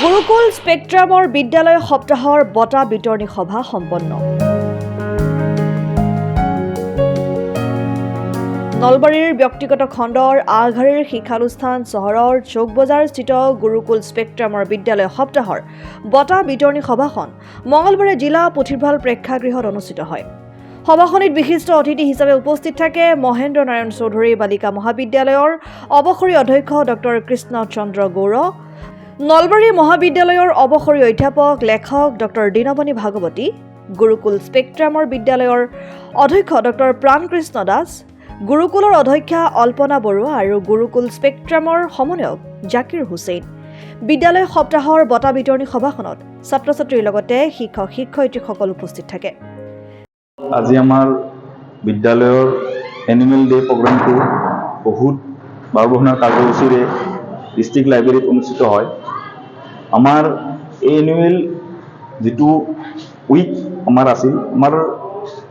গুৰুকুল স্পেক্ট্ৰামৰ বিদ্যালয় সপ্তাহৰ বঁটা বিতৰণী সভা সম্পন্ন। নলবাৰীৰ ব্যক্তিগত খণ্ডৰ আগশাৰীৰ শিক্ষানুষ্ঠান চহৰৰ চৌকবজাৰস্থিত গুৰুকুল স্পেক্ট্ৰামৰ বিদ্যালয় সপ্তাহৰ বঁটা বিতৰণী সভাখন মঙলবাৰে জিলা পুথিভঁৰাল প্ৰেক্ষাগৃহত অনুষ্ঠিত হয়। সভাখনিত বিশিষ্ট অতিথি হিচাপে উপস্থিত থাকে মহেন্দ্ৰ নাৰায়ণ চৌধুৰী বালিকা মহাবিদ্যালয়ৰ অৱসৰী অধ্যক্ষ ডক্টৰ কৃষ্ণ চন্দ্ৰ গৌৰ, নলবাৰী মহাবিদ্যালয়ৰ অৱসৰী অধ্যাপক লেখক ডক্টৰ দীনমণি ভাগৱতী, গুৰুকুল স্পেক্ট্ৰামৰ বিদ্যালয়ৰ অধ্যক্ষ ডক্টৰ প্ৰাণকৃষ্ণ দাস, গুৰুকুলৰ অধ্যক্ষা অল্পনা বৰুৱা আৰু গুৰুকুল স্পেক্ট্ৰামৰ সমন্বয়ক জাকিৰ হুছেইন। বিদ্যালয় সপ্তাহৰ বঁটা বিতৰণী সভাখনত ছাত্ৰ ছাত্ৰীৰ লগতে শিক্ষক শিক্ষয়িত্ৰীসকল উপস্থিত থাকে। আজি আমাৰ বিদ্যালয়ৰ এনুৱেল ডে প্ৰগ্ৰামটো বহুত বাৰবহনাৰ কাৰ্যসূচীৰে ডিষ্ট্ৰিক্ট লাইব্ৰেৰীত অনুষ্ঠিত হয়। আমাৰ এই এনুৱেল যিটো উইক আমাৰ আছিল, আমাৰ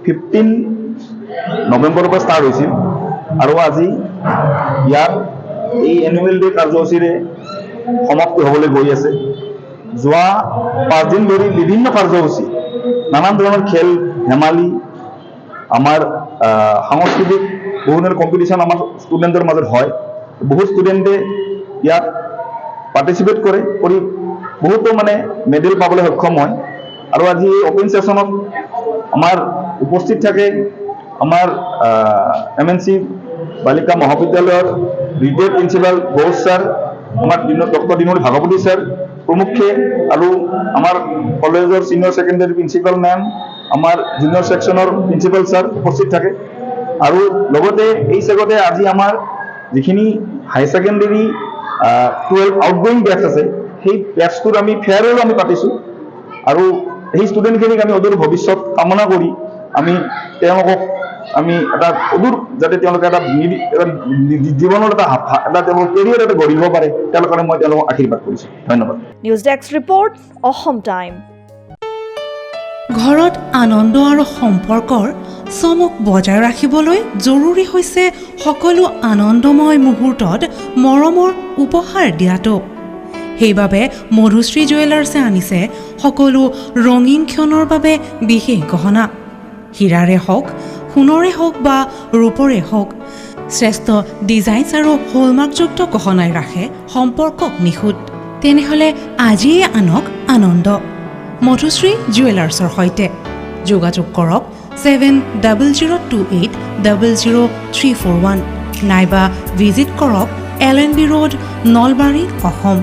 15 নৱেম্বৰৰ পৰা ষ্টাৰ্ট হৈছিল আৰু আজি ইয়াত এই এনুৱেল ডে কাৰ্যসূচীৰে সমাপ্তি হ'বলৈ গৈ আছে। যোৱা 5 দিন ধৰি বিভিন্ন কাৰ্যসূচী, নানান ধৰণৰ খেল ধেমালি, আমাৰ সাংস্কৃতিক বহু ধৰণৰ কম্পিটিশ্যন আমাৰ ষ্টুডেণ্টৰ মাজত হয়। বহুত ষ্টুডেণ্টে ইয়াত পাৰ্টিচিপেট কৰি বহুতো মেডেল পাবলৈ সক্ষম হয়। আৰু আজি এই অপেন ছেশ্যনত আমাৰ উপস্থিত থাকে আমাৰ MNC বালিকা মহাবিদ্যালয়ৰ ৰিটায়াৰ্ড প্ৰিন্সিপাল ঘোষ ছাৰ, আমাৰ ডক্টৰ দীনমণি ভাগৱতী ছাৰ প্ৰমুখ্যে, আৰু আমাৰ কলেজৰ ছিনিয়ৰ ছেকেণ্ডেৰী প্ৰিন্সিপাল মেম, আমাৰ জুনিয়ৰ ছেকশ্যনৰ প্ৰিন্সিপাল ছাৰ উপস্থিত থাকে। আৰু লগতে এই চেগতে আজি আমাৰ যিখিনি হাই ছেকেণ্ডেৰী 12 আউটগয়িং বেটছ আছে, সেই বেটছটোৰ আমি ফেয়াৰৱেল আমি পাতিছোঁ। আৰু সেই ষ্টুডেণ্টখিনিক আমি অদূৰ ভৱিষ্যত কামনা কৰি আমি তেওঁলোকক আমি এটা অদূৰ যাতে তেওঁলোকে এটা জীৱনৰ এটা তেওঁলোকৰ কেৰিয়াৰ এটা গঢ়িব পাৰে, তেওঁলোকৰ কাৰণে মই তেওঁলোকক আশীৰ্বাদ কৰিছোঁ। ধন্যবাদ। News desk report, Assam time. ঘৰত আনন্দ আৰু সম্পৰ্কৰ চমক বজাই ৰাখিবলৈ জৰুৰী হৈছে সকলো আনন্দময় মুহূৰ্তত মৰমৰ উপহাৰ দিয়াটো। সেইবাবে মধুশ্ৰী জুৱেলাৰ্ছে আনিছে সকলো ৰঙীন ক্ষণৰ বাবে বিশেষ গহনা। হীৰাৰে হওক, সোণৰে হওক বা ৰূপৰে হওক, শ্ৰেষ্ঠ ডিজাইনছ আৰু হলমাৰ্কযুক্ত গহনাই ৰাখে সম্পৰ্কক নিখুঁত। তেনেহ'লে আজিয়ে আনক আনন্দ মধুশ্ৰী জুৱেলাৰ্ছৰ সৈতে। যোগাযোগ কৰক 7002800341 নাইবা ভিজিট কৰক LNB ৰোড, নলবাৰী, অসম।